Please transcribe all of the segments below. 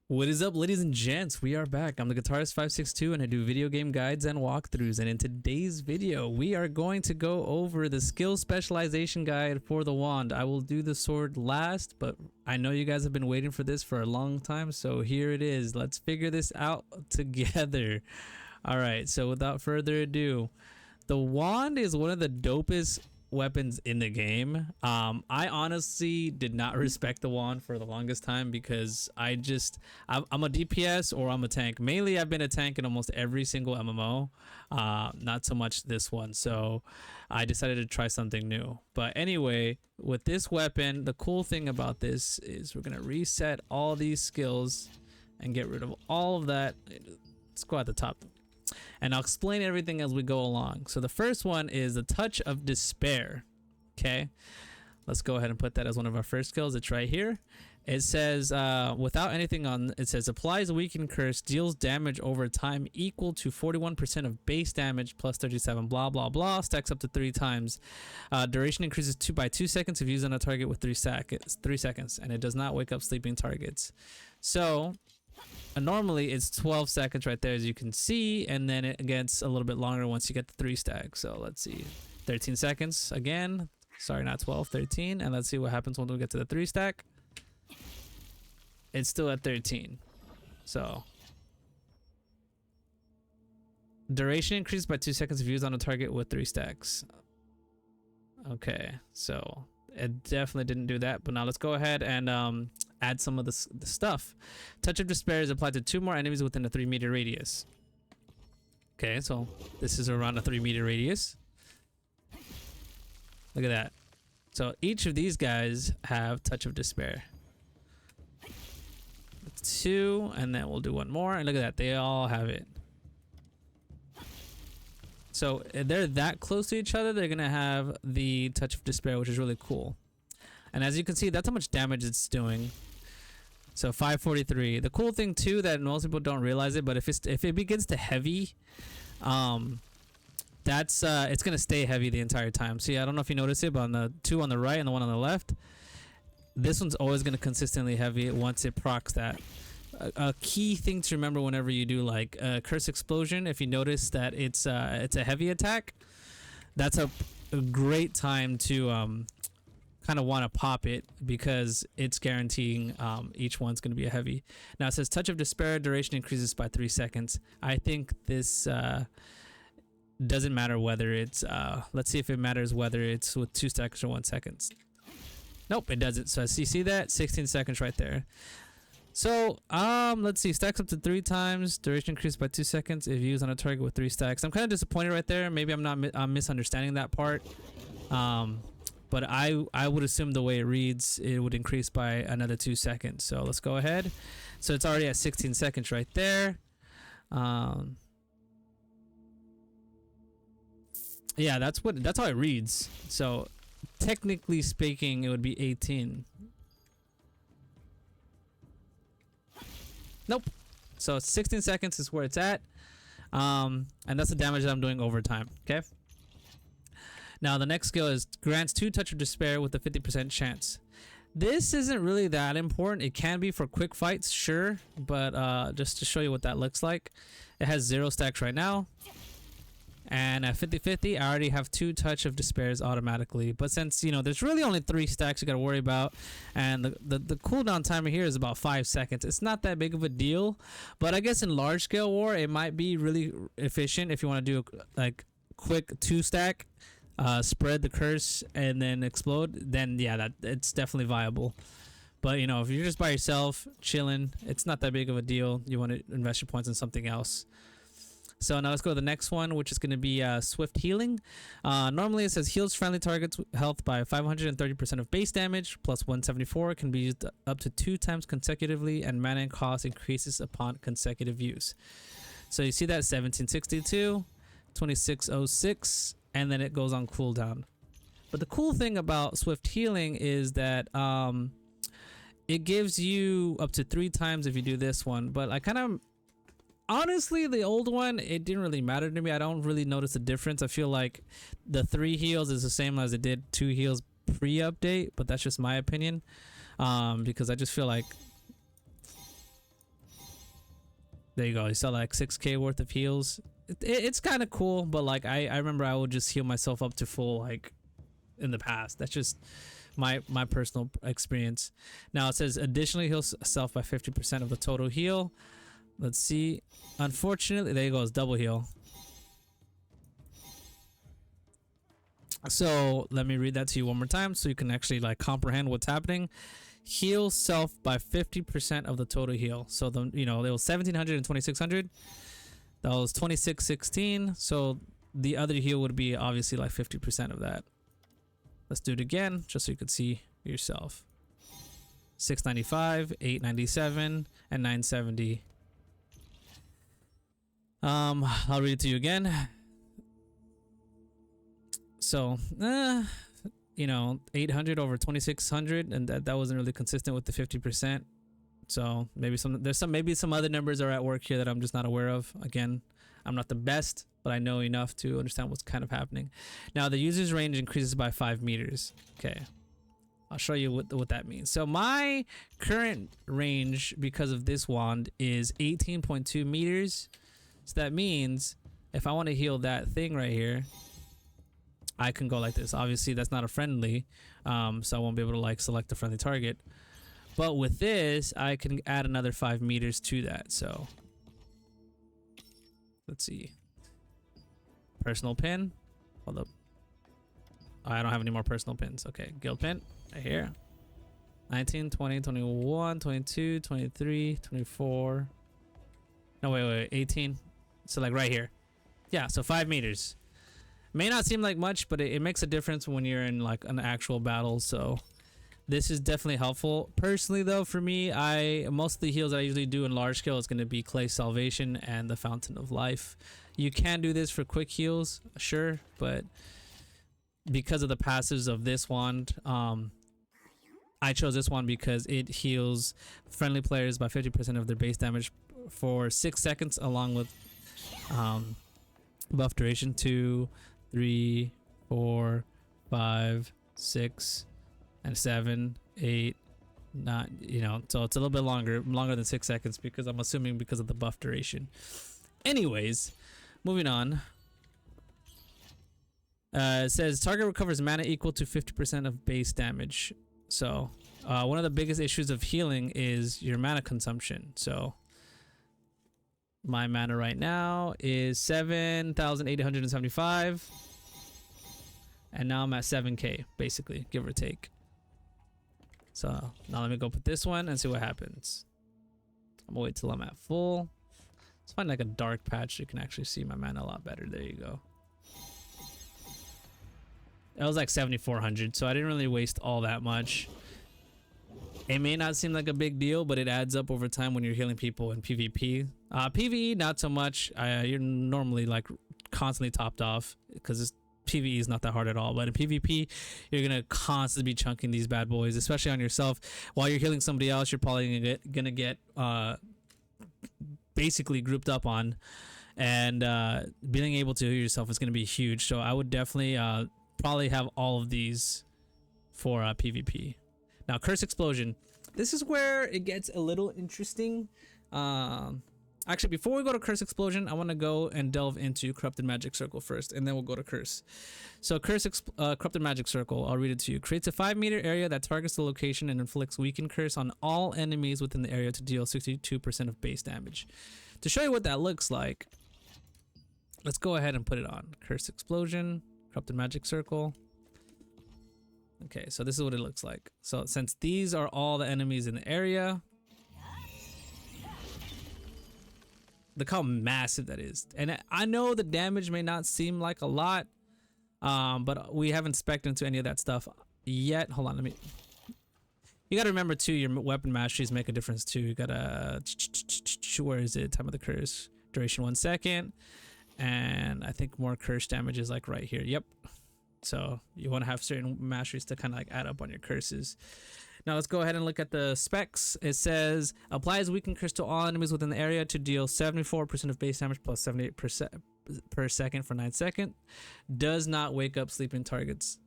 What is up, ladies and gents? We are back. I'm the Guitarist 562 and I do video game guides and walkthroughs. And in today's video, we are going to go over the skill specialization guide for the wand. I will do the sword last, but I know you guys have been waiting for this for a long time, so here it is. Let's figure this out together. All right, so without further ado, the wand is one of the dopest weapons in the game. I honestly did not respect the wand for the longest time because I'm a DPS or I'm a tank. Mainly I've been a tank in almost every single MMO, not so much this one, so I decided to try something new. But anyway, with this weapon, the cool thing about this is we're gonna reset all these skills and get rid of all of that. Let's go at the top, and I'll explain everything as we go along. So the first one is the Touch of Despair. Okay, let's go ahead and put that as one of our first skills. It's right here. It says without anything on, it says applies a weakened curse, deals damage over time equal to 41% of base damage plus 37 blah blah blah, stacks up to 3 times. Duration increases by 2 seconds if used on a target with 3 seconds, and it does not wake up sleeping targets. So normally it's 12 seconds right there, as you can see, and then it gets a little bit longer once you get the 3 stack. So let's see, 13 seconds again. Sorry, not 12, 13. And let's see what happens when we get to the 3 stack. It's still at 13. So duration increased by 2 seconds if used on a target with 3 stacks. Okay, so it definitely didn't do that. But now let's go ahead and add some of the stuff. Touch of Despair is applied to 2 more enemies within a 3-meter radius. Okay, so this is around a 3-meter radius. Look at that. So each of these guys have Touch of Despair. 2, and then we'll do 1 more, and look at that, they all have it. So if they're that close to each other, they're gonna have the Touch of Despair, which is really cool. And as you can see, that's how much damage it's doing. So 543. The cool thing too, that most people don't realize it, but if it begins to heavy, that's it's gonna stay heavy the entire time. See, I don't know if you notice it, but on the 2 on the right and the 1 on the left, this one's always gonna consistently heavy once it procs that. A key thing to remember whenever you do like Curse Explosion, if you notice that it's a heavy attack, that's a great time to kind of want to pop it, because it's guaranteeing each one's going to be a heavy. Now it says Touch of Despair, duration increases by 3 seconds. I think this doesn't matter whether it's let's see if it matters whether it's with 2 stacks or 1 second. Nope, it doesn't. So you see that 16 seconds right there. So let's see, stacks up to 3 times, duration increased by 2 seconds if used on a target with 3 stacks. I'm kind of disappointed right there. Maybe I'm misunderstanding that part. But I would assume the way it reads, it would increase by another 2 seconds. So let's go ahead. So it's already at 16 seconds right there. Yeah, that's how it reads. So technically speaking, it would be 18. Nope. So 16 seconds is where it's at. And that's the damage that I'm doing over time. Okay. Now the next skill is grants 2 Touch of Despair with a 50% chance. This isn't really that important. It can be for quick fights, sure, but just to show you what that looks like, it has 0 stacks right now, and at 50-50 I already have 2 Touch of Despairs automatically. But since, you know, there's really only 3 stacks you gotta worry about, and the cooldown timer here is about 5 seconds, it's not that big of a deal. But I guess in large scale war it might be really efficient if you want to do like quick 2 stack, spread the curse and then explode. Then yeah, that it's definitely viable. But you know, if you're just by yourself chilling, it's not that big of a deal. You want to invest your points in something else. So now let's go to the next one, which is going to be Swift Healing. Normally it says heals friendly targets health by 530% of base damage plus 174, can be used up to 2 times consecutively, and mana cost increases upon consecutive use. So you see that 1762, 2606, and then it goes on cooldown. But the cool thing about Swift Healing is that it gives you up to 3 times if you do this one. But I kind of, honestly, the old one, it didn't really matter to me. I don't really notice a difference. I feel like the 3 heals is the same as it did 2 heals pre-update, but that's just my opinion, because I just feel like There you go. You saw like 6k worth of heals. It's kind of cool, but like I remember I would just heal myself up to full like in the past. That's just my personal experience. Now it says additionally heals self by 50% of the total heal. Let's see. Unfortunately, there you go. It's double heal. So let me read that to you one more time so you can actually like comprehend what's happening. Heal self by 50% of the total heal. So the it was 1700 and 2600. That was 2616. So the other heal would be obviously like 50% of that. Let's do it again just so you can see yourself. 695, 897, and 970. I'll read it to you again. So 800 over 2600, and that wasn't really consistent with the 50%. So maybe some other numbers are at work here that I'm just not aware of. Again, I'm not the best, but I know enough to understand what's kind of happening. Now the user's range increases by 5 meters. Okay, I'll show you what that means. So my current range because of this wand is 18.2 meters. So that means if I want to heal that thing right here, I can go like this. Obviously that's not a friendly, so I won't be able to like select a friendly target. But with this, I can add another 5 meters to that. So let's see. Personal pin. Hold up. Oh, I don't have any more personal pins. Okay, guild pin right here. 19, 20, 21, 22, 23, 24. No, wait, 18. So like right here. Yeah, so 5 meters. May not seem like much, but it makes a difference when you're in like an actual battle. So this is definitely helpful. Personally though, for me, most of the heals I usually do in large scale is going to be Clay Salvation and the Fountain of Life. You can do this for quick heals, sure, but because of the passives of this wand, I chose this one because it heals friendly players by 50% of their base damage for 6 seconds, along with buff duration 2, 3, 4, 5, 6, and 7, 8, 9. So it's a little bit longer than 6 seconds because I'm assuming because of the buff duration. Anyways, moving on. It says target recovers mana equal to 50% of base damage. So one of the biggest issues of healing is your mana consumption. So my mana right now is 7,875, and now I'm at 7k basically, give or take. So now let me go put this one and see what happens. I'm gonna wait till I'm at full. Let's find like a dark patch so you can actually see my mana a lot better. There you go. It was like 7,400, so I didn't really waste all that much. It may not seem like a big deal, but it adds up over time when you're healing people in PvP. PvE, not so much. You're normally like constantly topped off because PvE is not that hard at all. But in PvP, you're gonna constantly be chunking these bad boys, especially on yourself. While you're healing somebody else, you're probably gonna get basically grouped up on, and being able to heal yourself is gonna be huge. So I would definitely probably have all of these for PvP. Now, Curse Explosion. This is where it gets a little interesting. Actually, before we go to Curse Explosion, I want to go and delve into Corrupted Magic Circle first, and then we'll go to Curse. So Corrupted Magic Circle, I'll read it to you. Creates a 5-meter area that targets the location and inflicts Weaken Curse on all enemies within the area to deal 62% of base damage. To show you what that looks like, let's go ahead and put it on. Curse Explosion, Corrupted Magic Circle. Okay, so this is what it looks like. So since these are all the enemies in the area, look how massive that is. And I know the damage may not seem like a lot, but we haven't spec'd into any of that stuff yet. Hold on, you gotta remember too, your weapon masteries make a difference too. You gotta, where is it? Time of the curse, duration 1 second, and I think more curse damage is like right here. Yep. So you want to have certain masteries to kind of like add up on your curses. Now let's go ahead and look at the specs. It says applies Weaken Curse to all enemies within the area to deal 74% of base damage plus 78% per second for 9 seconds. Does not wake up sleeping targets.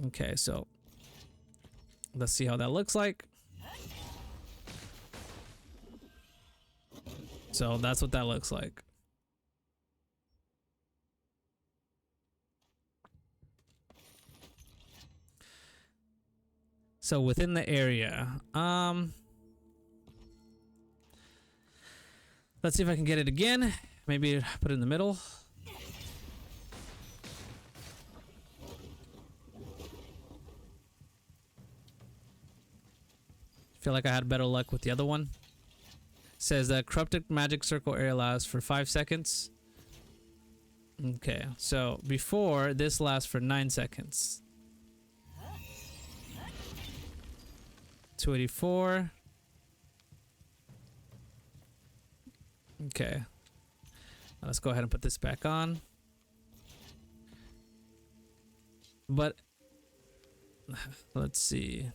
Okay, so let's see how that looks like. So that's what that looks like. So within the area, let's see if I can get it again. Maybe put it in the middle. Feel like I had better luck with the other one. Says that corrupted magic circle area lasts for 5 seconds. Okay, so before this lasts for 9 seconds. 284. Okay. Now let's go ahead and put this back on. But let's see.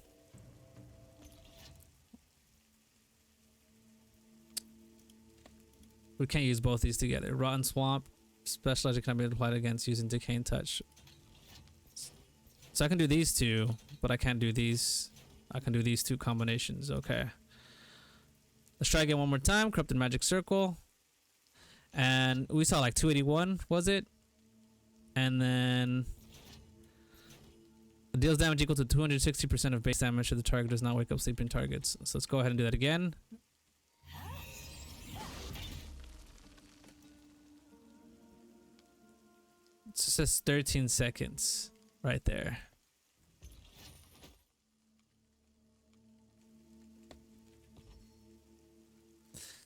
We can't use both these together. Rotten Swamp, Specialization can be applied against using Decaying Touch. So I can do these two, but I can't do these. I can do these two combinations. Okay. Let's try again one more time. Corrupted Magic Circle. And we saw like 281, was it? And then it deals damage equal to 260% of base damage if the target does not wake up sleeping targets. So let's go ahead and do that again. It says 13 seconds right there.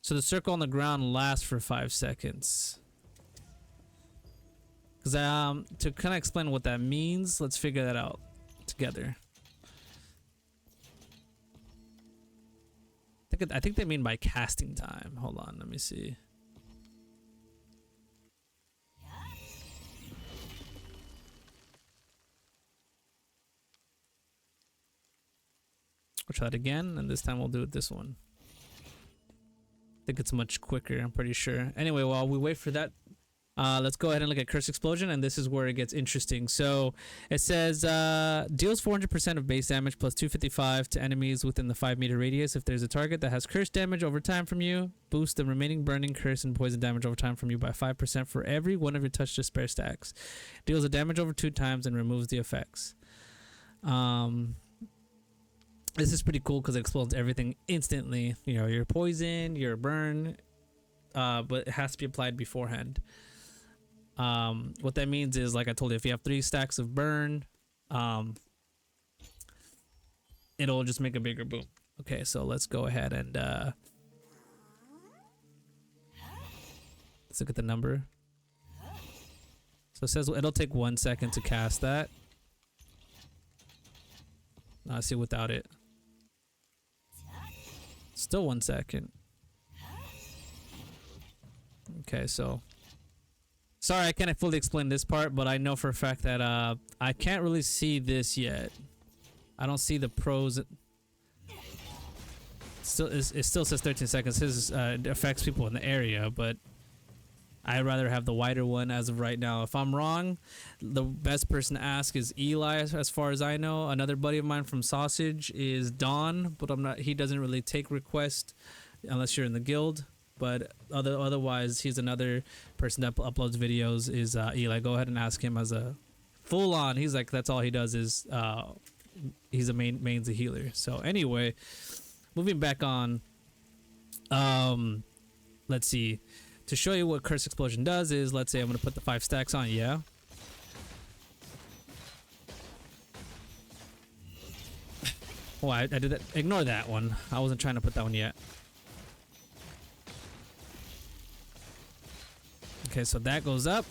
So the circle on the ground lasts for 5 seconds. Because to kind of explain what that means, let's figure that out together. I think they mean by casting time. Hold on, let me see. We'll try it again, and this time we'll do it this one. I think it's much quicker, I'm pretty sure. Anyway, while we wait for that, let's go ahead and look at Curse Explosion, and this is where it gets interesting. So it says deals 400% of base damage plus 255 to enemies within the 5-meter radius. If there's a target that has curse damage over time from you, boost the remaining burning, curse, and poison damage over time from you by 5% for every one of your touch to spare stacks. Deals the damage over 2 times and removes the effects. This is pretty cool because it explodes everything instantly. You know, your poison, your burn, but it has to be applied beforehand. What that means is, like I told you, if you have 3 stacks of burn, it'll just make a bigger boom. Okay, so let's go ahead and let's look at the number. So it says it'll take 1 second to cast that. I see without it. Still 1 second. Okay, so sorry I can't fully explain this part, but I know for a fact that I can't really see this yet. I don't see the pros. It still says 13 seconds. His affects people in the area, but I'd rather have the wider one as of right now. If I'm wrong, the best person to ask is Eli, as far as I know. Another buddy of mine from Sausage is Don, but I'm not. He doesn't really take requests unless you're in the guild. But otherwise, he's another person that uploads videos. Is Eli? Go ahead and ask him as a full on. He's like, that's all he does is he's a main's a healer. So anyway, moving back on. Let's see. To show you what Curse Explosion does is, let's say I'm going to put the 5 stacks on, yeah? Oh, I did that. Ignore that one. I wasn't trying to put that one yet. Okay, so that goes up.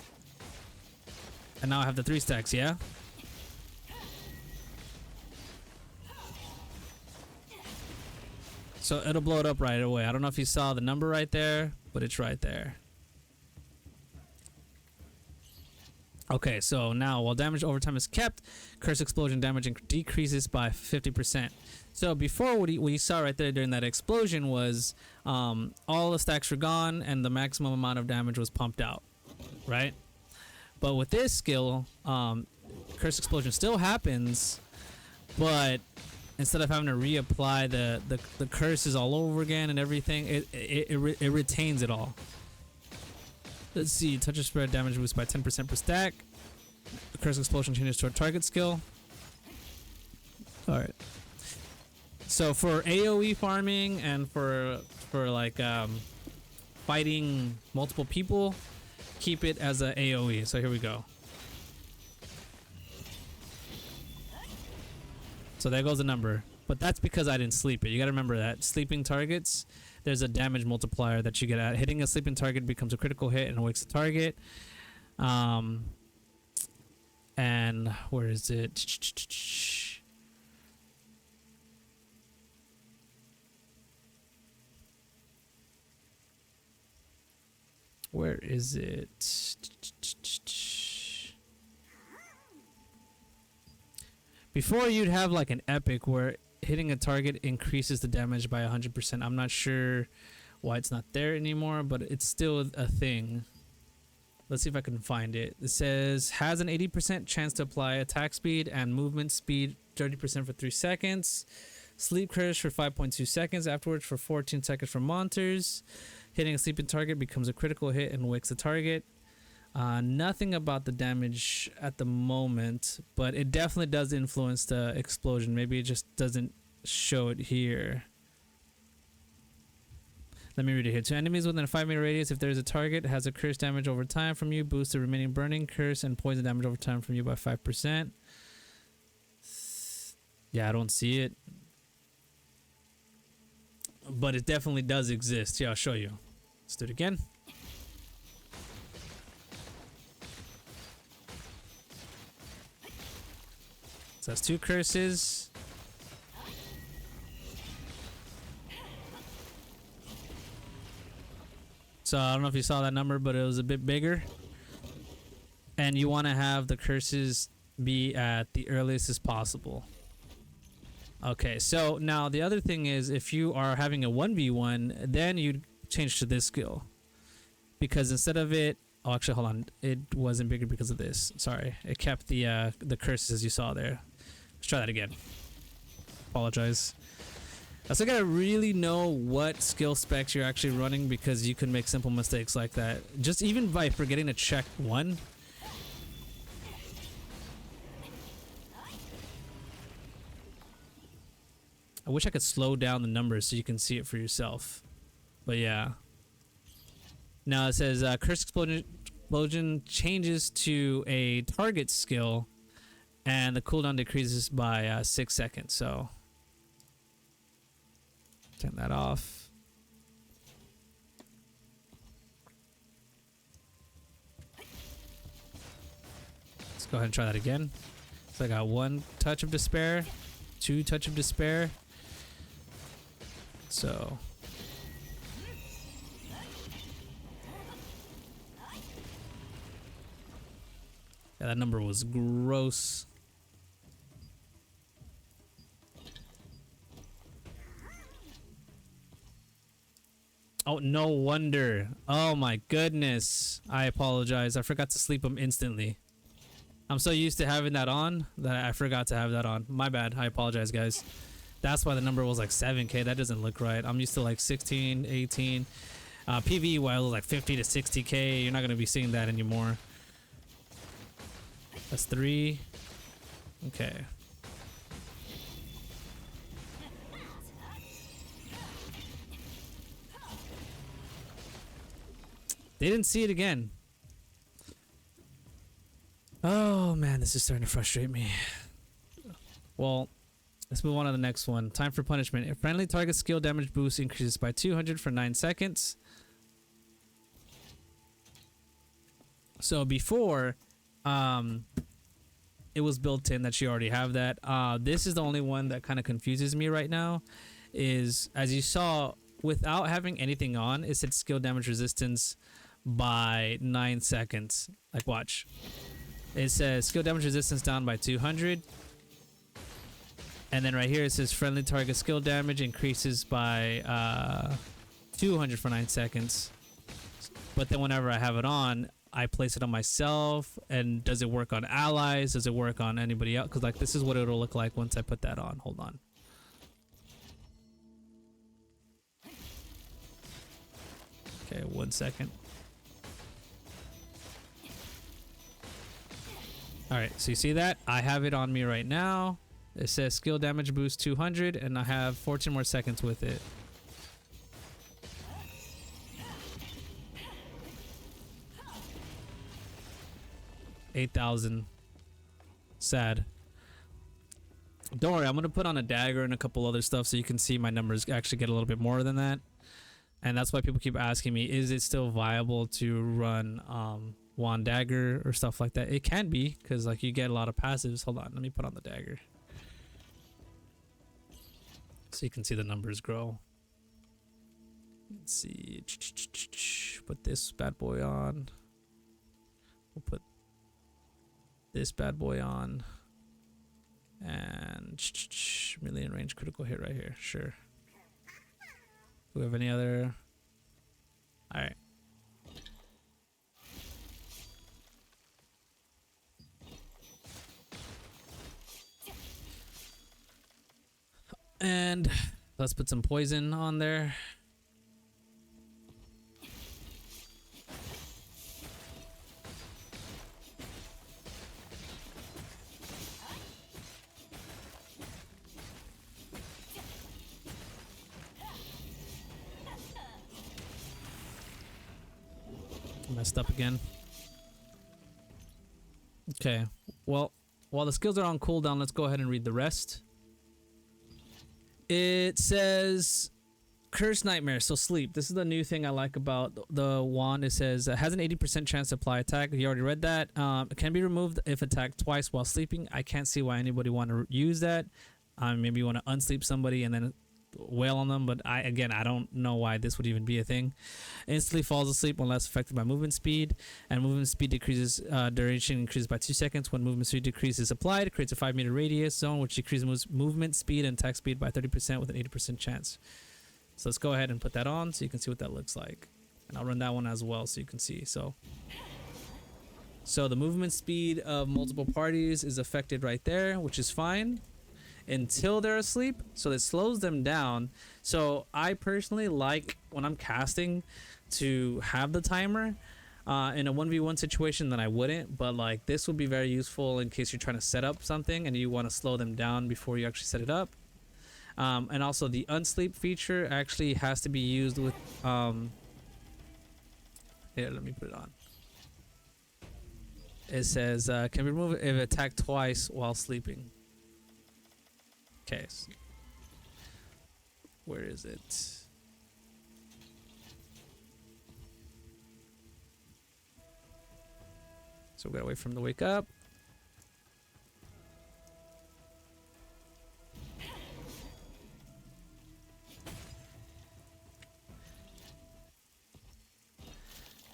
And now I have the 3 stacks, yeah? So it'll blow it up right away. I don't know if you saw the number right there, but it's right there. Okay, so now while damage over time is kept, Curse Explosion damage decreases by 50%. So before what you saw right there during that explosion was all the stacks were gone and the maximum amount of damage was pumped out, right? But with this skill, Curse Explosion still happens, but instead of having to reapply the curses all over again and everything, it retains it all. Let's see, touch of spread damage boost by 10% per stack. The curse explosion changes to a target skill. Alright. So for AoE farming and for like fighting multiple people, keep it as a AoE. So here we go. So there goes the number. But that's because I didn't sleep it. You gotta remember that. Sleeping targets, there's a damage multiplier that you get at. Hitting a sleeping target becomes a critical hit and awakes the target. And where is it? Where is it? Before you'd have like an epic where hitting a target increases the damage by 100%. I'm not sure why it's not there anymore, but it's still a thing. Let's see if I can find it. It says has an 80% chance to apply attack speed and movement speed 30% for 3 seconds. Sleep curse for 5.2 seconds. Afterwards for 14 seconds for monsters. Hitting a sleeping target becomes a critical hit and wakes the target. Nothing about the damage at the moment, but it definitely does influence the explosion. Maybe it just doesn't show it here. Let me read it here. To enemies within a 5-meter radius, if there is a target, it has a curse damage over time from you, boost the remaining burning, curse, and poison damage over time from you by 5%. Yeah, I don't see it. But it definitely does exist. Yeah, I'll show you. Let's do it again. So that's 2 curses. So I don't know if you saw that number, but it was a bit bigger. And you want to have the curses be at the earliest as possible. Okay, so now the other thing is if you are having a 1v1, then you'd change to this skill. Because instead of it... Oh, actually, hold on. It wasn't bigger because of this. Sorry. It kept the curses you saw there. Let's try that again. Apologize. I still gotta really know what skill specs you're actually running because you can make simple mistakes like that. Just even by forgetting to check one. I wish I could slow down the numbers so you can see it for yourself. But yeah. Now it says curse explosion changes to a target skill and the cooldown decreases by 6 seconds. So turn that off. Let's go ahead and try that again. So I got 1 touch of despair, 2 touch of despair. So yeah, that number was gross. Oh, no wonder. Oh my goodness. I apologize. I forgot to sleep them instantly. I'm so used to having that on that I forgot to have that on. My bad. I apologize, guys. That's why the number was like 7k. That doesn't look right. I'm used to like 16, 18. PvE while it was like 50 to 60k. You're not going to be seeing that anymore. That's 3. Okay. They didn't see it again. Oh man, this is starting to frustrate me. Well, let's move on to the next one. Time for punishment. A friendly target skill damage boost increases by 200 for 9 seconds. So before, it was built in that you already have that. This is the only one that kind of confuses me right now. Is as you saw, without having anything on, it said skill damage resistance by 9 seconds. Like watch. It says skill damage resistance down by 200. And then right here it says friendly target skill damage increases by 200 for 9 seconds. But then whenever I have it on, I place it on myself. And does it work on allies? Does it work on anybody else? Because like this is what it'll look like once I put that on. Hold on. Okay, 1 second. All right, so you see that? I have it on me right now. It says skill damage boost 200, and I have 14 more seconds with it. $8,000. Sad. Don't worry, I'm gonna put on a dagger and a couple other stuff so you can see my numbers actually get a little bit more than that. And that's why people keep asking me, is it still viable to run wand dagger or stuff like that? It can be, because like you get a lot of passives. Hold on, let me put on the dagger so you can see the numbers grow. Let's see, put this bad boy on. We'll put this bad boy on, and million range critical hit right here. Sure. Do we have any other? All right. And let's put some poison on there. Messed up again. Okay, well, while the skills are on cooldown, let's go ahead and read the rest. It says Curse Nightmare, so sleep. This is the new thing I like about the wand. It says has an 80% chance to apply attack. You already read that. It can be removed if attacked twice while sleeping. I can't see why anybody want to use that. Maybe you want to unsleep somebody and then wail on them, but I don't know why this would even be a thing. Instantly falls asleep when less affected by movement speed, and movement speed decreases, duration increases by 2 seconds. When movement speed decreases applied, it creates a 5-meter radius zone which decreases movement speed and attack speed by 30% with an 80% chance. So let's go ahead and put that on so you can see what that looks like, and I'll run that one as well so you can see. So the movement speed of multiple parties is affected right there, which is fine until they're asleep, so it slows them down. So I personally like, when I'm casting, to have the timer. In a 1v1 situation, then I wouldn't, but like this would be very useful in case you're trying to set up something and you want to slow them down before you actually set it up. And also the unsleep feature actually has to be used with here, let me put it on. It says can be removed if attacked twice while sleeping. Okay, so where is it? So we gotta wait for him to wake up.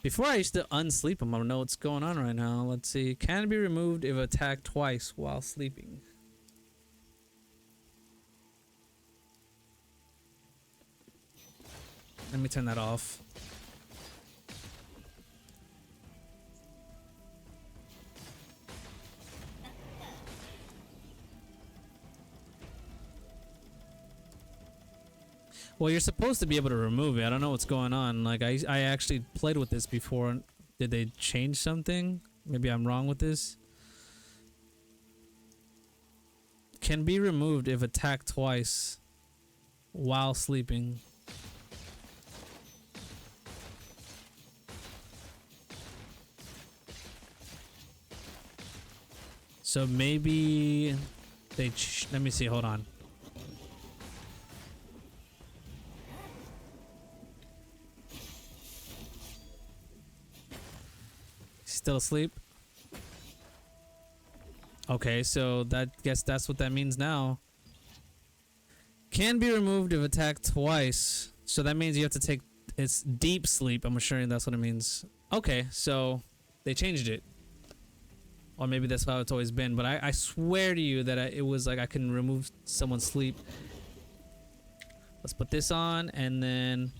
Before I used to unsleep him, I don't know what's going on right now. Let's see. Can be removed if attacked twice while sleeping. Let me turn that off. Well, you're supposed to be able to remove it. I don't know what's going on. Like, I actually played with this before. Did they change something? Maybe I'm wrong with this. Can be removed if attacked twice while sleeping. So maybe they let me see, hold on. Still asleep? Okay, so guess that's what that means now. Can be removed if attacked twice. So that means you have to take, it's deep sleep. I'm assuring that's what it means. Okay, so they changed it. Or maybe that's how it's always been, but I swear to you that it was like I can remove someone's sleep. Let's put this on, and then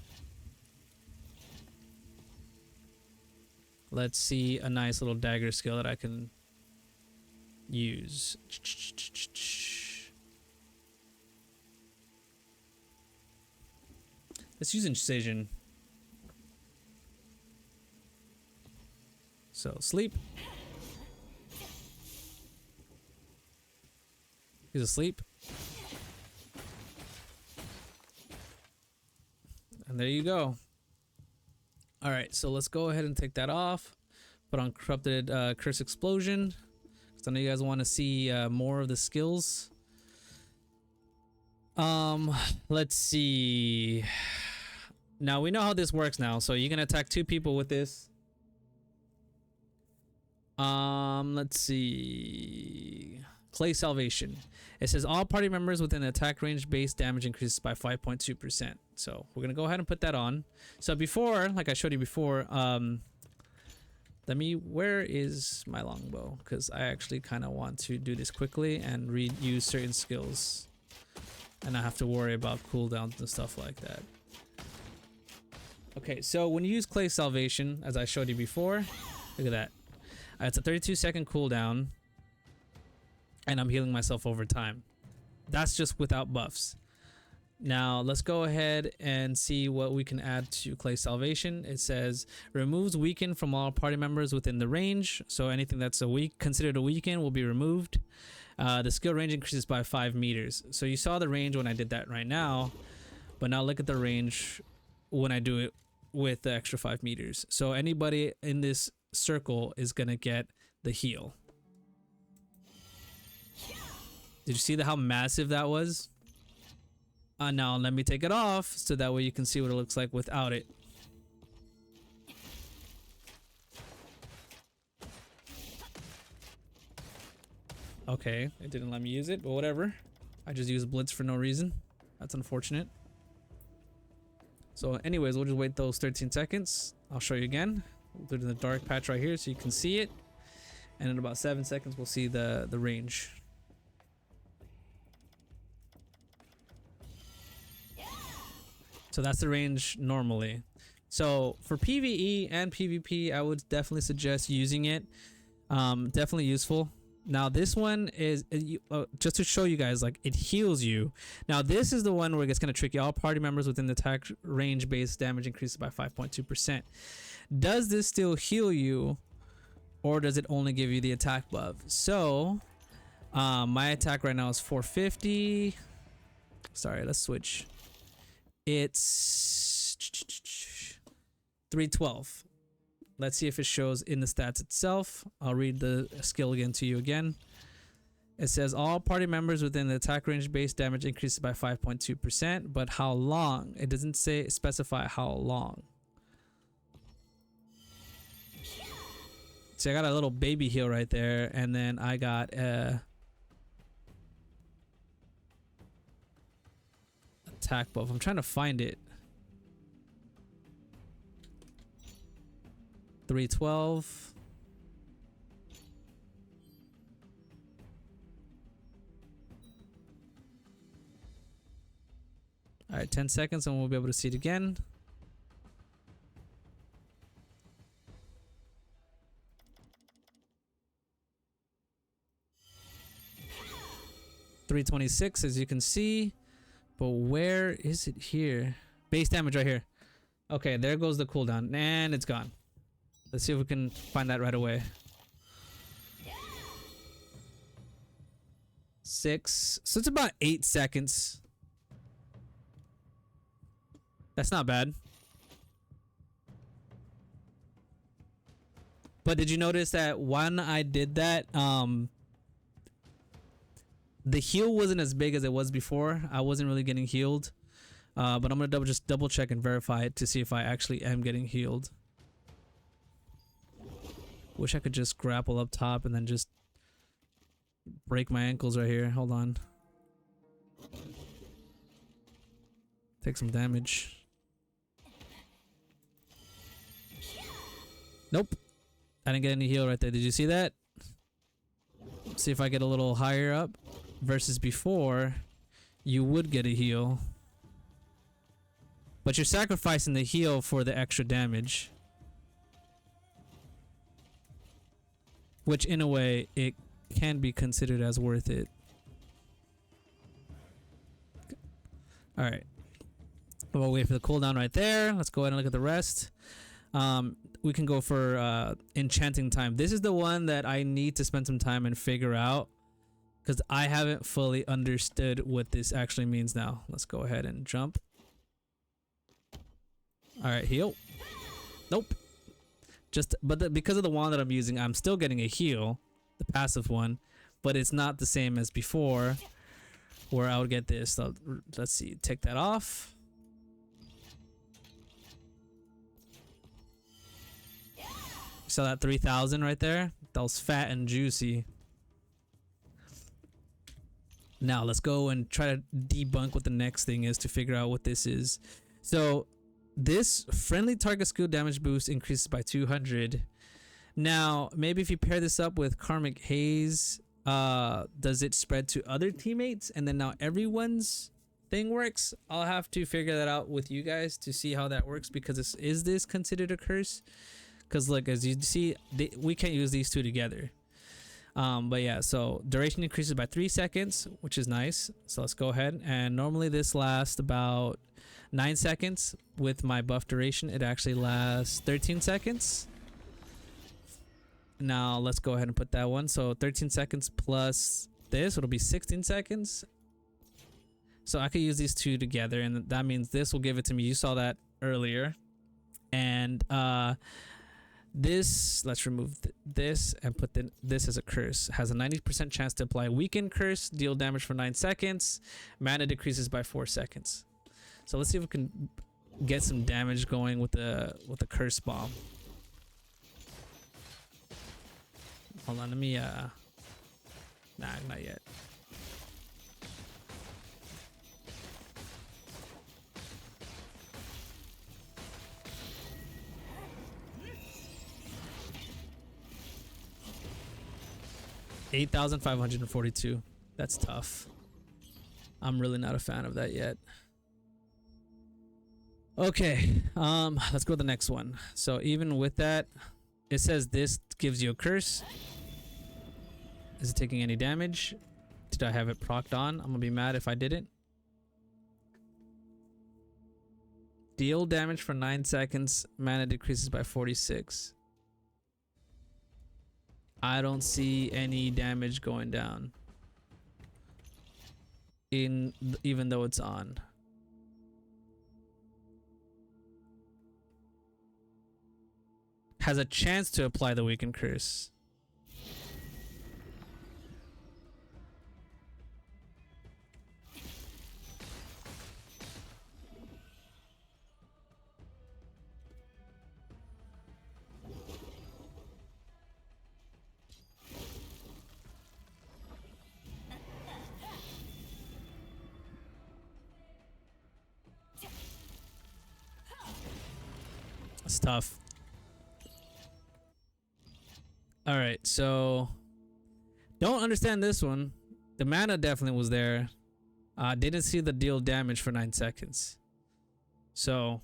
let's see a nice little dagger skill that I can use. Let's use incision. So sleep. He's asleep. And there you go. All right, so let's go ahead and take that off. Put on corrupted curse explosion. So I know you guys want to see more of the skills. Let's see. Now we know how this works now. So you can attack 2 people with this. Let's see. Clay Salvation. It says all party members within attack range base damage increases by 5.2%. So we're gonna go ahead and put that on. So before, like I showed you before, where is my longbow? Because I actually kind of want to do this quickly and use certain skills, and not have to worry about cooldowns and stuff like that. Okay, so when you use Clay Salvation, as I showed you before, look at that. It's a 32-second cooldown, and I'm healing myself over time. That's just without buffs. Now let's go ahead and see what we can add to Clay Salvation. It says removes weaken from all party members within the range. So anything that's considered a weaken will be removed. The skill range increases by 5 meters. So you saw the range when I did that right now, but now look at the range when I do it with the extra 5 meters. So anybody in this circle is gonna get the heal. Did you see how massive that was? Now let me take it off so that way you can see what it looks like without it. Okay, it didn't let me use it, but whatever. I just used Blitz for no reason. That's unfortunate. So anyways, we'll just wait those 13 seconds. I'll show you again. We'll do it in the dark patch right here so you can see it. And in about 7 seconds, we'll see the range. So that's the range normally. So for PvE and PvP, I would definitely suggest using it. Definitely useful. Now this one is just to show you guys, like, it heals you. Now this is the one where it's going to trick you. All party members within the attack range base damage increases by 5.2%. Does this still heal you, or does it only give you the attack buff? So my attack right now is 450. Sorry, let's switch. It's 312. Let's see if it shows in the stats itself. I'll read the skill again to you again. It says all party members within the attack range base damage increases by 5.2%, but how long? It doesn't specify how long. See, I got a little baby heal right there, and then I got attack buff. I'm trying to find it. 312. All right, 10 seconds and we'll be able to see it again. $326, as you can see. But where is it here? Base damage right here. Okay, there goes the cooldown, and it's gone. Let's see if we can find that right away. 6. So it's about 8 seconds. That's not bad. But did you notice that when I did that, the heal wasn't as big as it was before. I wasn't really getting healed. But I'm gonna just double check and verify it to see if I actually am getting healed. Wish I could just grapple up top and then just break my ankles right here. Hold on. Take some damage. Nope. I didn't get any heal right there. Did you see that? See if I get a little higher up. Versus before, you would get a heal. But you're sacrificing the heal for the extra damage. Which in a way, it can be considered as worth it. Alright. We'll wait for the cooldown right there. Let's go ahead and look at the rest. we can go for enchanting time. This is the one that I need to spend some time and figure out, because I haven't fully understood what this actually means now. Let's go ahead and jump. All right, heal. Nope. Because of the wand that I'm using, I'm still getting a heal, the passive one, but it's not the same as before, where I would get this. So let's see, take that off. Saw that 3,000 right there? That was fat and juicy. Now let's go and try to debunk what the next thing is to figure out what this is. So this friendly target skill damage boost increases by 200. Now maybe if you pair this up with Karmic Haze, does it spread to other teammates and then now everyone's thing works? I'll have to figure that out with you guys to see how that works, because is this considered a curse? Because look, as you see, we can't use these two together. But yeah, so duration increases by 3 seconds, which is nice. So let's go ahead, and normally this lasts about 9 seconds. With my buff duration, it actually lasts 13 seconds. Now let's go ahead and put that one. So 13 seconds plus this, it'll be 16 seconds. So I could use these two together, and that means this will give it to me. You saw that earlier. And this, let's remove this and put this as a curse. Has a 90% chance to apply weaken curse, deal damage for 9 seconds. Mana decreases by 4 seconds. So let's see if we can get some damage going with the curse bomb. Hold on, let me nah, not yet. $8,542. That's tough. I'm really not a fan of that yet. Okay, let's go to the next one. So even with that, it says this gives you a curse. Is it taking any damage? Did I have it procced on? I'm gonna be mad if I didn't. Deal damage for 9 seconds. Mana decreases by 46. I don't see any damage going down, even though it's on. Has a chance to apply the weaken curse. It's tough. All right, so don't understand this one. The mana definitely was there. Didn't see the deal damage for 9 seconds. So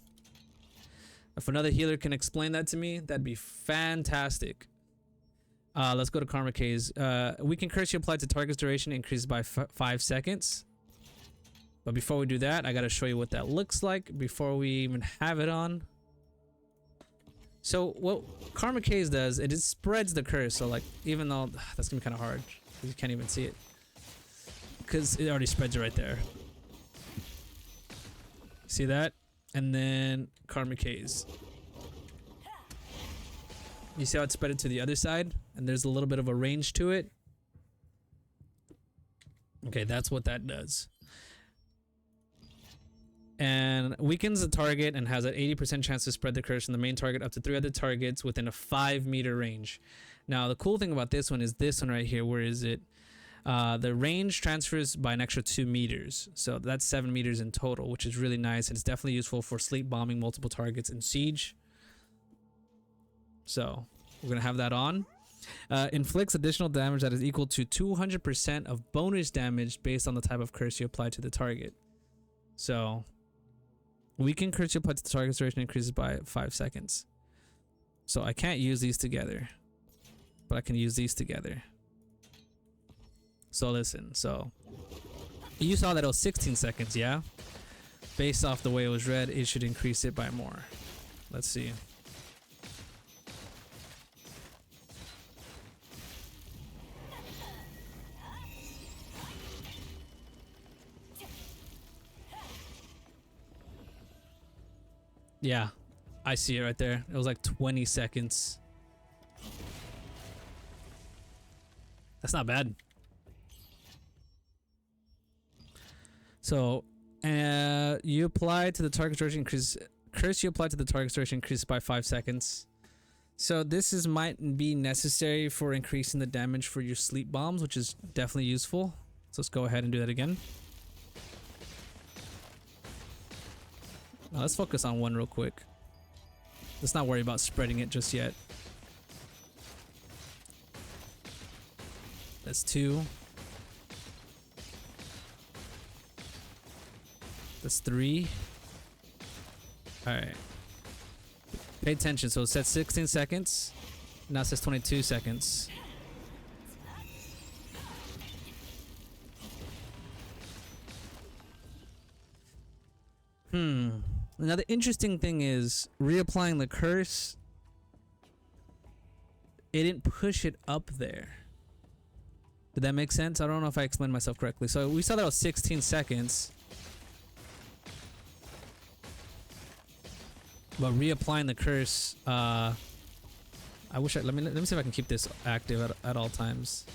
if another healer can explain that to me, that'd be fantastic. Let's go to Karmic Haze. We can curse you applied to target's duration increases by 5 seconds. But before we do that, I gotta show you what that looks like before we even have it on. So what Karmic Haze does, it just spreads the curse. So like, even though that's gonna be kind of hard, you can't even see it because it already spreads it right there. See that? And then Karmic Haze. You see how it spread it to the other side, and there's a little bit of a range to it. Okay, that's what that does. And weakens the target and has an 80% chance to spread the curse from the main target up to 3 other targets within a 5-meter range. Now, the cool thing about this one is this one right here. Where is it? The range transfers by an extra 2 meters. So that's 7 meters in total, which is really nice. And it's definitely useful for sleep bombing multiple targets in Siege. So we're going to have that on. Inflicts additional damage that is equal to 200% of bonus damage based on the type of curse you apply to the target. So weaken curse you apply to the target's duration increases by 5 seconds. So I can't use these together, but I can use these together. So listen, so you saw that it was 16 seconds, yeah? Based off the way it was read, it should increase it by more. Let's see. Yeah, I see it right there. It was like 20 seconds. That's not bad. So, you apply to the target duration increase. Curse you apply to the target duration increases by 5 seconds. So this is might be necessary for increasing the damage for your sleep bombs, which is definitely useful. So let's go ahead and do that again. Now let's focus on one real quick. Let's not worry about spreading it just yet. That's 2. That's 3. Alright. Pay attention. So it says 16 seconds. Now it says 22 seconds. Now the interesting thing is reapplying the curse. It didn't push it up there. Did that make sense? I don't know if I explained myself correctly. So we saw that was 16 seconds. But reapplying the curse, I wish let me see if I can keep this active at all times.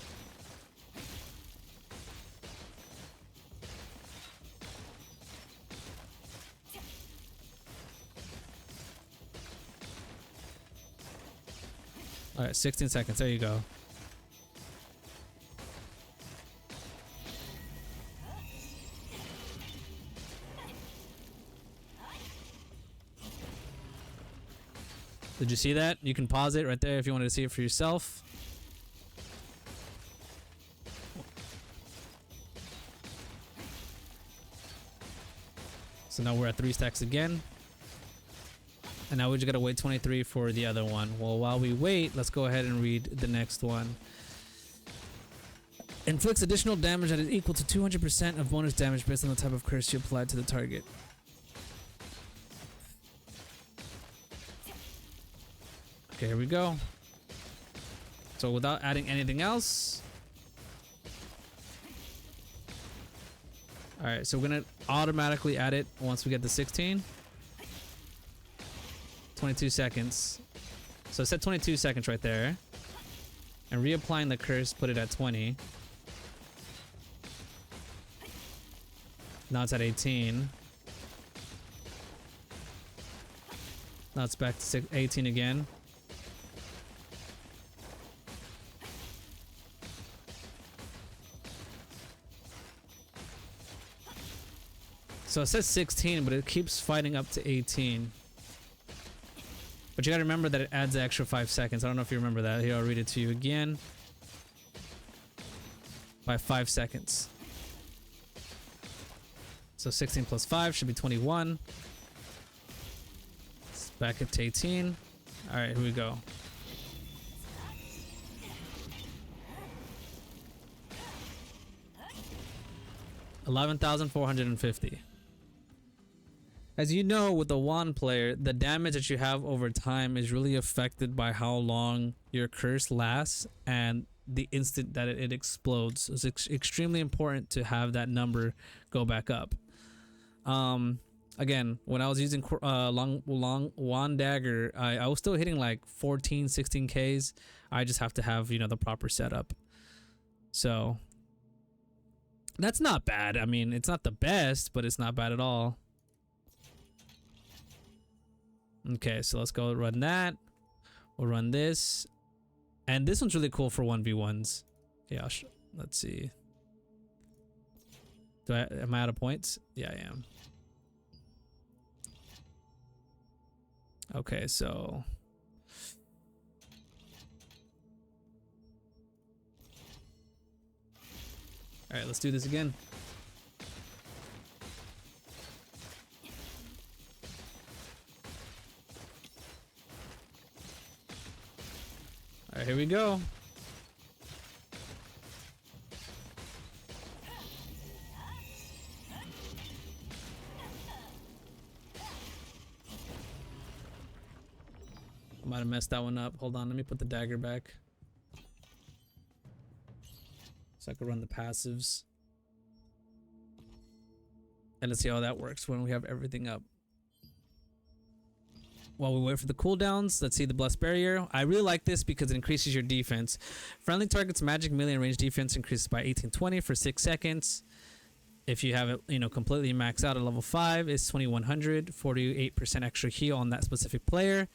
All right, 16 seconds. There you go. Did you see that? You can pause it right there if you wanted to see it for yourself. So now we're at 3 stacks again. And now we just gotta wait 23 for the other one. Well, while we wait, let's go ahead and read the next one. Inflicts additional damage that is equal to 200% of bonus damage based on the type of curse you applied to the target. Okay, here we go. So without adding anything else. Alright, so we're gonna automatically add it once we get to 16. 22 seconds. So it said 22 seconds right there. And reapplying the curse, put it at 20. Now it's at 18. Now it's back to 18 again. So it says 16, but it keeps fighting up to 18. But you gotta remember that it adds the extra 5 seconds. I don't know if you remember that. Here, I'll read it to you again. By 5 seconds. So 16 plus 5 should be 21. It's back up to 18. Alright, here we go. $11,450. As you know, with the wand player, the damage that you have over time is really affected by how long your curse lasts and the instant that it explodes. So it's extremely important to have that number go back up. Again, when I was using long wand dagger, I was still hitting like 14, 16Ks. I just have to have, you know, the proper setup. So that's not bad. I mean, it's not the best, but it's not bad at all. Okay, so let's go run that. We'll run this. And this one's really cool for 1v1s. Yeah, let's see. Am I out of points? Yeah, I am. Okay, so... Alright, let's do this again. Alright, here we go. Might have messed that one up. Hold on, let me put the dagger back. So I can run the passives. And let's see how that works when we have everything up. while we wait for the cooldowns, let's see the Blessed Barrier. I really like this because it increases your defense. Friendly targets magic melee and range defense increases by 1820 for 6 seconds. If you have it, completely maxed out at level 5, it's 2100, 48% extra heal on that specific player.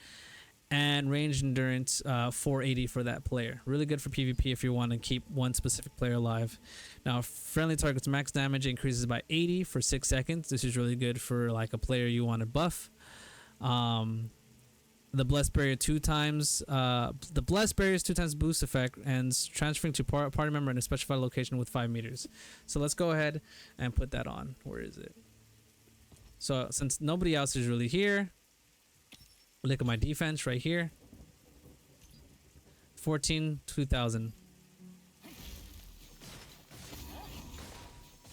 And range endurance 480 for that player. Really good for PvP if you want to keep one specific player alive. Now, friendly targets max damage increases by 80 for 6 seconds. This is really good for like a player you want to buff. The Blessed Barrier 2 times. The Blessed Barrier's 2 times boost effect and transferring to party member in a specified location with 5 meters. So let's go ahead and put that on. Where is it? So since nobody else is really here, look at my defense right here. 14, 2000.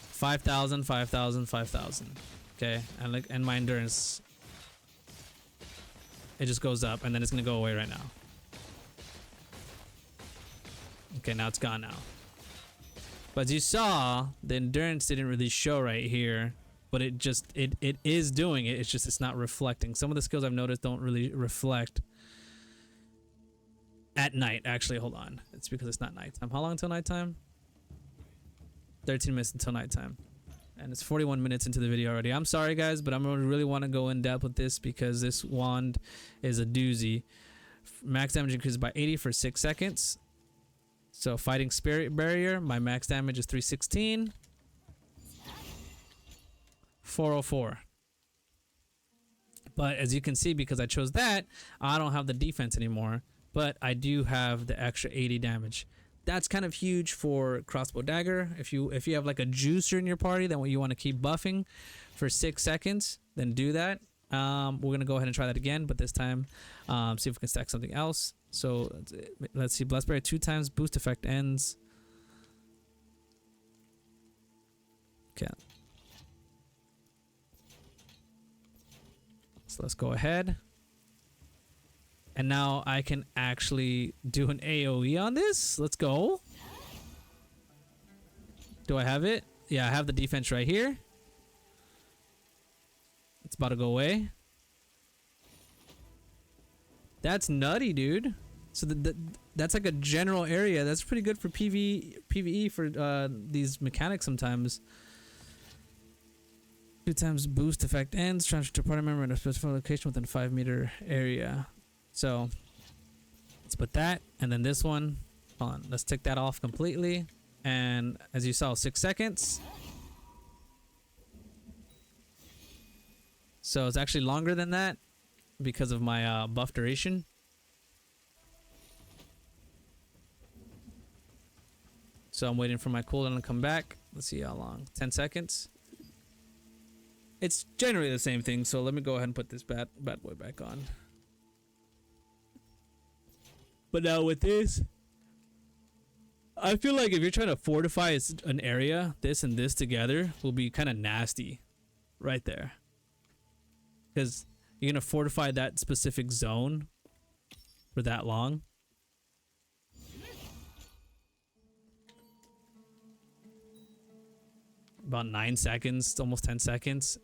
5,000, 5,000, 5,000. Okay, and look, and my endurance, it just goes up, and then it's gonna go away right now. Okay, now it's gone now. But as you saw, the endurance didn't really show right here, but it is doing it. It's just it's not reflecting. Some of the skills I've noticed don't really reflect at night. Actually, hold on. It's because it's not nighttime. How long until nighttime? 13 minutes until nighttime. And it's 41 minutes into the video already. I'm sorry, guys, but I'm gonna really want to go in depth with this because this wand is a doozy. Max damage increases by 80 for 6 seconds. So fighting spirit barrier, my max damage is 316. 404. But as you can see, because I chose that, I don't have the defense anymore, but I do have the extra 80 damage. That's kind of huge for crossbow dagger. If you have like a juicer in your party that you want to keep buffing for 6 seconds, then do that. We're gonna go ahead and try that again, but this time see if we can stack something else. So let's see. Blessed Barrier 2 times boost effect ends. Okay. So let's go ahead. And now I can actually do an AoE on this. Let's go. Do I have it? Yeah, I have the defense right here. It's about to go away. That's nutty, dude. So that's like a general area. That's pretty good for PvE for these mechanics sometimes. 2 times boost effect ends. Transfer to party member in a specific location within 5 meter area. So let's put that, and then this one. Hold on, let's take that off completely. And as you saw, 6 seconds. So it's actually longer than that because of my buff duration. So I'm waiting for my cooldown to come back. Let's see how long. 10 seconds. It's generally the same thing, so let me go ahead and put this bad boy back on. But now with this, I feel like if you're trying to fortify an area, this and this together will be kind of nasty right there. Because you're going to fortify that specific zone for that long. About 9 seconds, almost 10 seconds.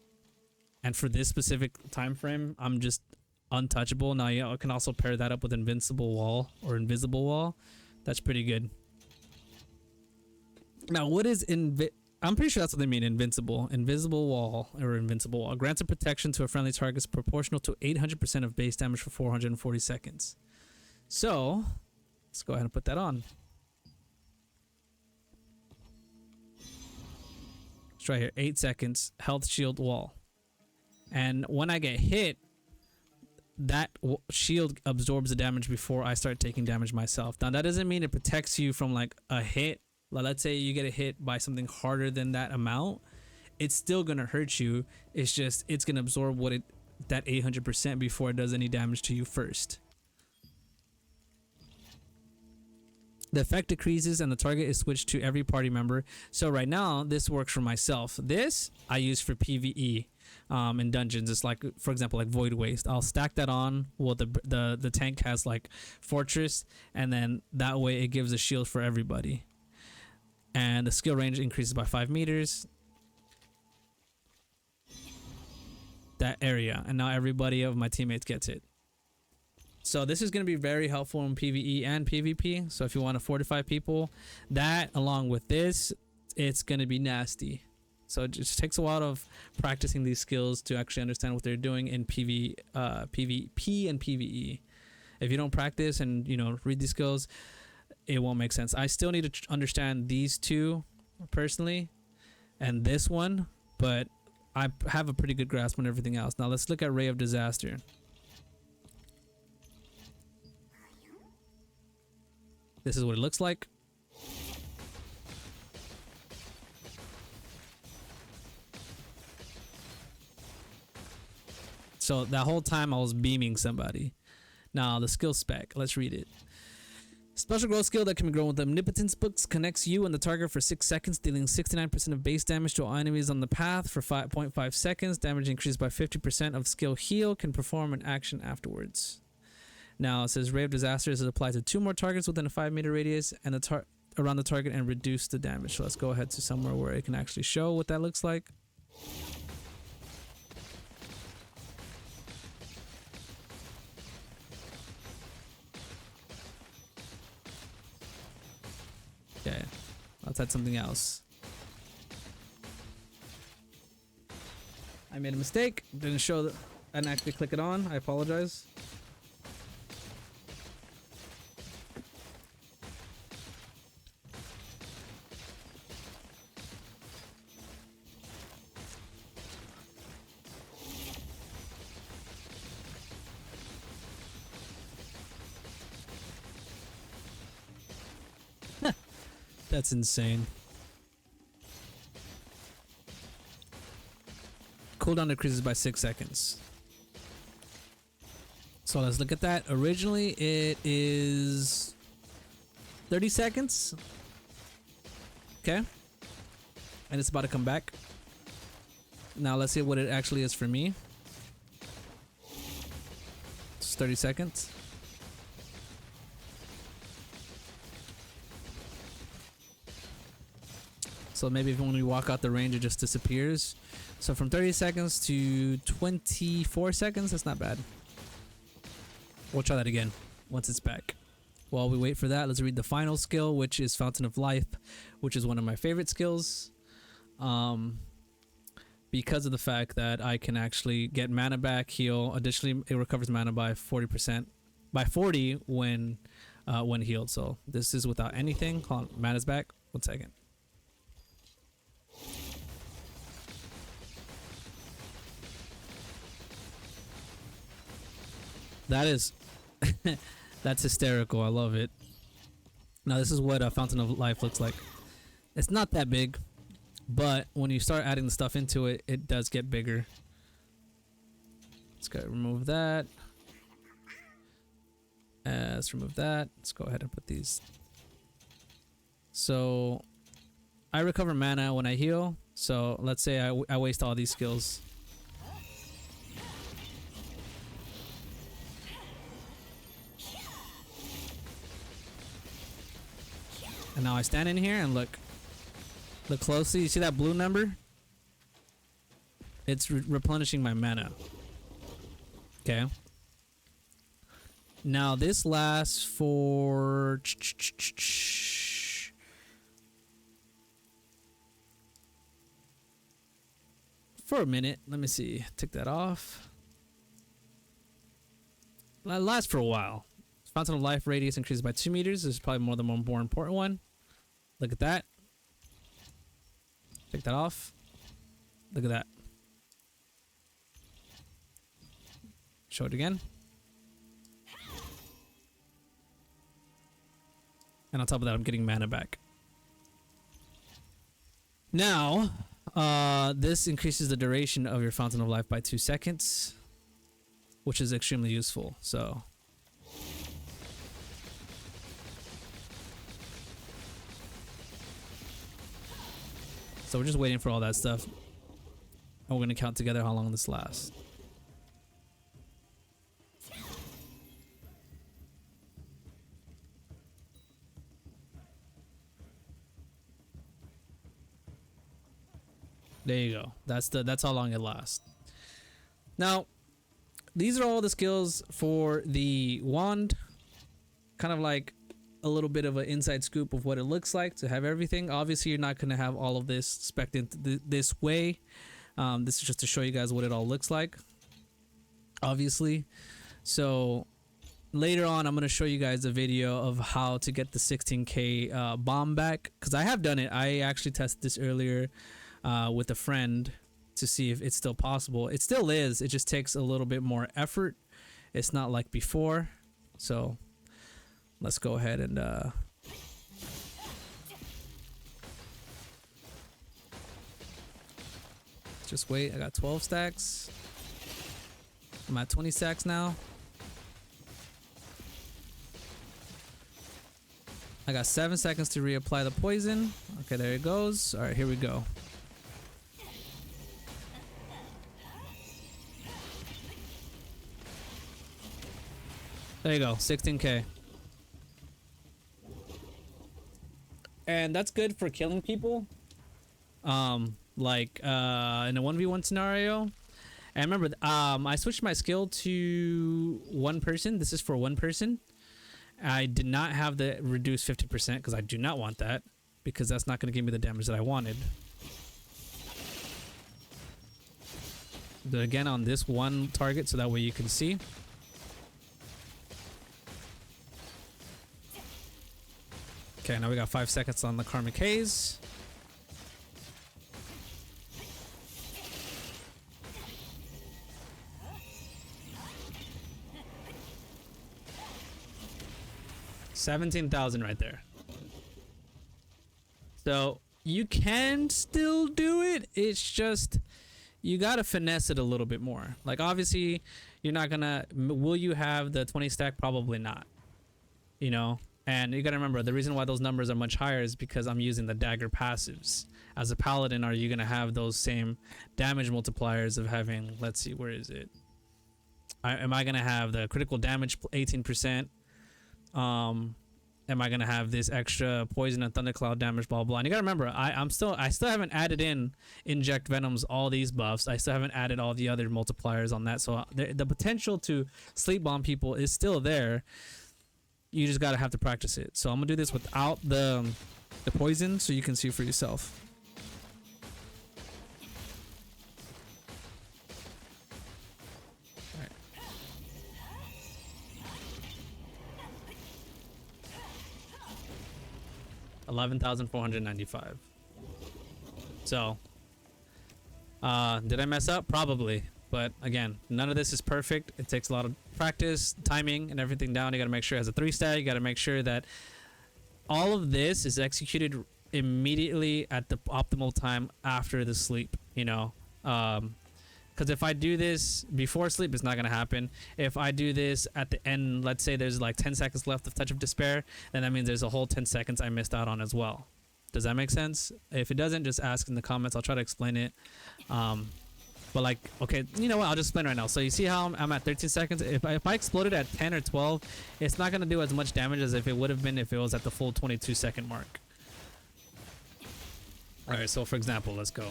And for this specific time frame, I'm just untouchable. Now you can also pair that up with invincible wall or invisible wall. That's pretty good. Now what is I'm pretty sure that's what they mean. Invisible wall or invincible wall grants a protection to a friendly target proportional to 800% of base damage for 440 seconds. So let's go ahead and put that on. It's right here. 8 seconds health shield wall. And when I get hit, that shield absorbs the damage before I start taking damage myself. Now that doesn't mean it protects you from like a hit. Like, let's say you get a hit by something harder than that amount, it's still gonna hurt you. It's just it's gonna absorb that 800% before it does any damage to you first. The effect decreases and the target is switched to every party member. So right now this works for myself. This I use for PvE. In dungeons, it's like, for example, like Void Waste. I'll stack that on. Well, the tank has like Fortress, and then that way it gives a shield for everybody. And the skill range increases by 5 meters. That area, and now everybody of my teammates gets it. So this is going to be very helpful in PvE and PvP. So if you want to fortify people, that along with this, it's going to be nasty. So it just takes a while of practicing these skills to actually understand what they're doing in PvP and PvE. If you don't practice and, you know, read these skills, it won't make sense. I still need to understand these two personally and this one, but I have a pretty good grasp on everything else. Now let's look at Ray of Disaster. This is what it looks like. So that whole time I was beaming somebody. Now the skill spec, let's read it. Special growth skill that can be grown with Omnipotence books connects you and the target for 6 seconds, dealing 69% of base damage to all enemies on the path for 5.5 seconds. Damage increased by 50% of skill heal, can perform an action afterwards. Now it says Ray of Disaster is applied to 2 more targets within a 5-meter radius and around the target and reduce the damage. So let's go ahead to somewhere where it can actually show what that looks like. Okay, let's add something else. I made a mistake. Didn't show that. I didn't actually click it on. I apologize. That's insane. Cooldown decreases by 6 seconds. So let's look at that. Originally it is 30 seconds. Okay. And it's about to come back. Now let's see what it actually is for me. It's 30 seconds. So maybe if when we walk out the range, it just disappears. So from 30 seconds to 24 seconds, that's not bad. We'll try that again once it's back. While we wait for that, let's read the final skill, which is Fountain of Life, which is one of my favorite skills. Because of the fact that I can actually get mana back, heal. Additionally, it recovers mana by 40%, by 40 when healed. So this is without anything. Hold on, mana's back. 1 second. That is, that's hysterical. I love it. Now this is what a Fountain of Life looks like. It's not that big, but when you start adding the stuff into it, it does get bigger. Let's go remove that. Let's remove that. Let's go ahead and put these. So I recover mana when I heal. So let's say I waste all these skills. And now I stand in here and look closely. You see that blue number? It's replenishing my mana. Okay. Now this lasts for a minute. Let me see. Take that off. That lasts for a while. Fountain of Life radius increases by 2 meters. This is probably the more important one. Look at that. Take that off. Look at that. Show it again. And on top of that, I'm getting mana back. Now, this increases the duration of your Fountain of Life by 2 seconds, which is extremely useful. So we're just waiting for all that stuff. And we're going to count together how long this lasts. There you go. That's how long it lasts. Now, these are all the skills for the wand. Kind of like a little bit of an inside scoop of what it looks like to have everything. Obviously, you're not going to have all of this spec'd into this way. This is just to show you guys what it all looks like, obviously. So later on, I'm going to show you guys a video of how to get the 16k bomb back, because I have done it. I actually tested this earlier with a friend to see if it's still possible. It still is. It just takes a little bit more effort. It's not like before. So let's go ahead and just wait. I got 12 stacks. I'm at 20 stacks now. I got 7 seconds to reapply the poison. Okay, there it goes. All right, here we go. There you go, 16k. And that's good for killing people. Like in a 1v1 scenario. And remember, I switched my skill to one person. This is for one person. I did not have the reduced 50% because I do not want that, because that's not going to give me the damage that I wanted. Do it again on this one target so that way you can see. Okay, now we got 5 seconds on the Karmic Haze. $17,000 right there. So you can still do it. It's just you gotta finesse it a little bit more. Like obviously, you're not gonna. Will you have the 20 stack? Probably not. You know. And you gotta remember, the reason why those numbers are much higher is because I'm using the dagger passives. As a paladin, are you gonna have those same damage multipliers of having, let's see, where is it? Am I gonna have the critical damage 18%? Am I gonna have this extra poison and thundercloud damage, blah blah? And you gotta remember, I still haven't added in inject venoms, all these buffs. I still haven't added all the other multipliers on that. So the potential to sleep bomb people is still there. You just gotta have to practice it. So I'm gonna do this without the poison, so you can see for yourself. All right. $11,495. So, did I mess up? Probably. But again, none of this is perfect. It takes a lot of practice, timing, and everything down. You got to make sure it has a 3-stat. You got to make sure that all of this is executed immediately at the optimal time after the sleep, you know. Because if I do this before sleep, it's not going to happen. If I do this at the end, let's say there's like 10 seconds left of Touch of Despair, then that means there's a whole 10 seconds I missed out on as well. Does that make sense? If it doesn't, just ask in the comments. I'll try to explain it. But like, okay, you know what? I'll just explain right now. So you see how I'm at 13 seconds? If I exploded at 10 or 12, it's not going to do as much damage as if it would have been if it was at the full 22-second mark. All right, so for example, let's go.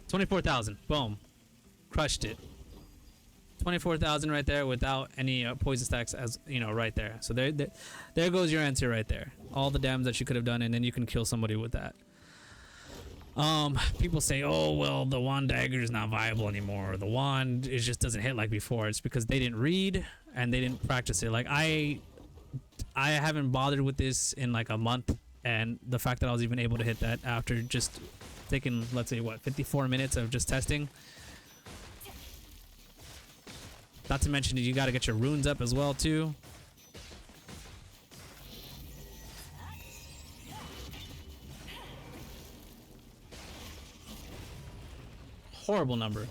$24,000. Boom. Crushed it. 24,000 right there without any poison stacks, as you know, right there. So there goes your answer right there. All the damage that you could have done, and then you can kill somebody with that. People say, oh well, the wand dagger is not viable anymore. The wand, it just doesn't hit like before. It's because they didn't read and they didn't practice it. Like I haven't bothered with this in like a month, and the fact that I was even able to hit that after just taking, let's say, what, 54 minutes of just testing. Not to mention you got to get your runes up as well too. Horrible number.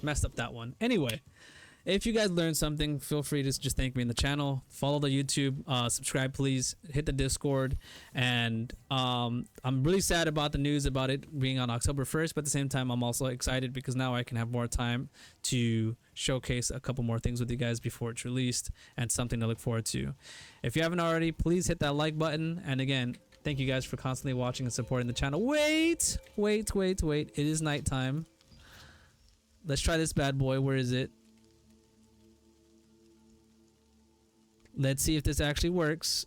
Messed up that one. Anyway, if you guys learned something, feel free to just thank me in the channel. Follow the YouTube. Subscribe, please. Hit the Discord. And I'm really sad about the news about it being on October 1st. But at the same time, I'm also excited because now I can have more time to showcase a couple more things with you guys before it's released, and something to look forward to. If you haven't already, please hit that like button. And again, Thank you guys for constantly watching and supporting the channel. Wait. It is nighttime. Let's try this bad boy. Where is it? Let's see if this actually works.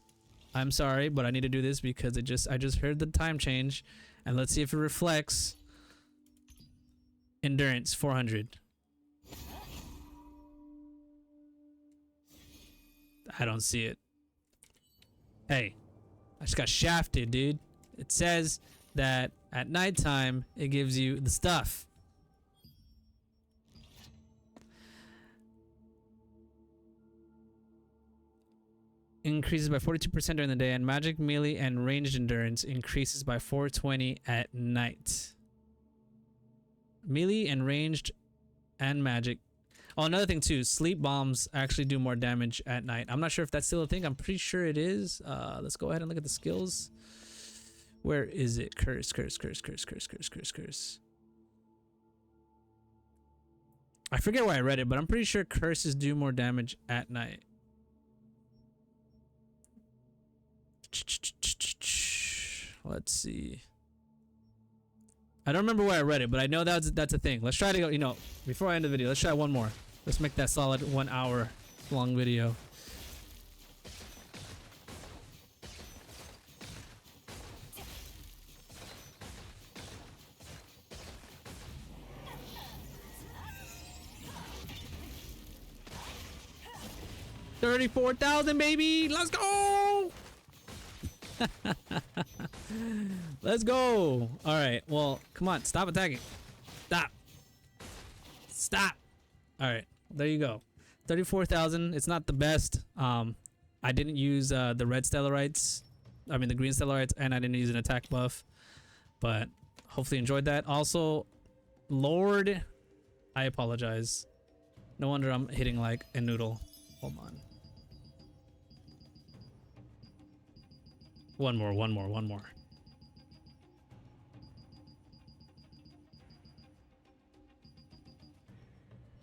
I'm sorry, but I need to do this because I just heard the time change, and let's see if it reflects. Endurance 400. I don't see it. Hey, I just got shafted, dude. It says that at nighttime it gives you the stuff. Increases by 42% during the day, and magic, melee, and ranged endurance increases by 420 at night. Melee and ranged and magic. Oh, another thing too, sleep bombs actually do more damage at night. I'm not sure if that's still a thing. I'm pretty sure it is. Let's go ahead and look at the skills. Where is it? Curse. I forget where I read it, but I'm pretty sure curses do more damage at night. Let's see. I don't remember where I read it, but I know that's a thing. Let's try to go, you know, before I end the video, let's try one more. Let's make that solid 1 hour long video. $34,000, baby! Let's go! Let's go! Alright, well, come on, stop attacking. Stop! Alright, there you go. 34,000. It's not the best. I didn't use the red stellarites. I mean the green stellarites, and I didn't use an attack buff. But hopefully you enjoyed that. Also, Lord, I apologize. No wonder I'm hitting like a noodle. Hold on. One more.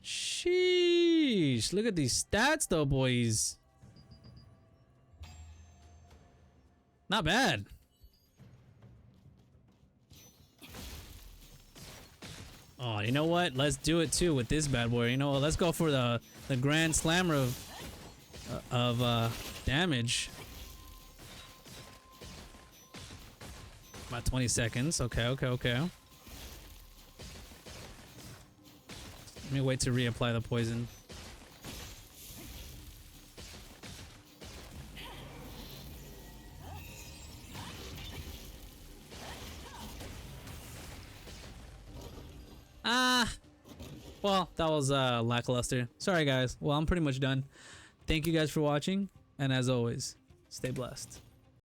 Sheesh. Look at these stats though, boys. Not bad. Oh, you know what? Let's do it too with this bad boy. You know what? Let's go for the grand slammer of damage. About 20 seconds. Okay. Let me wait to reapply the poison. Well, that was lackluster. Sorry guys. Well, I'm pretty much done. Thank you guys for watching, and as always, stay blessed.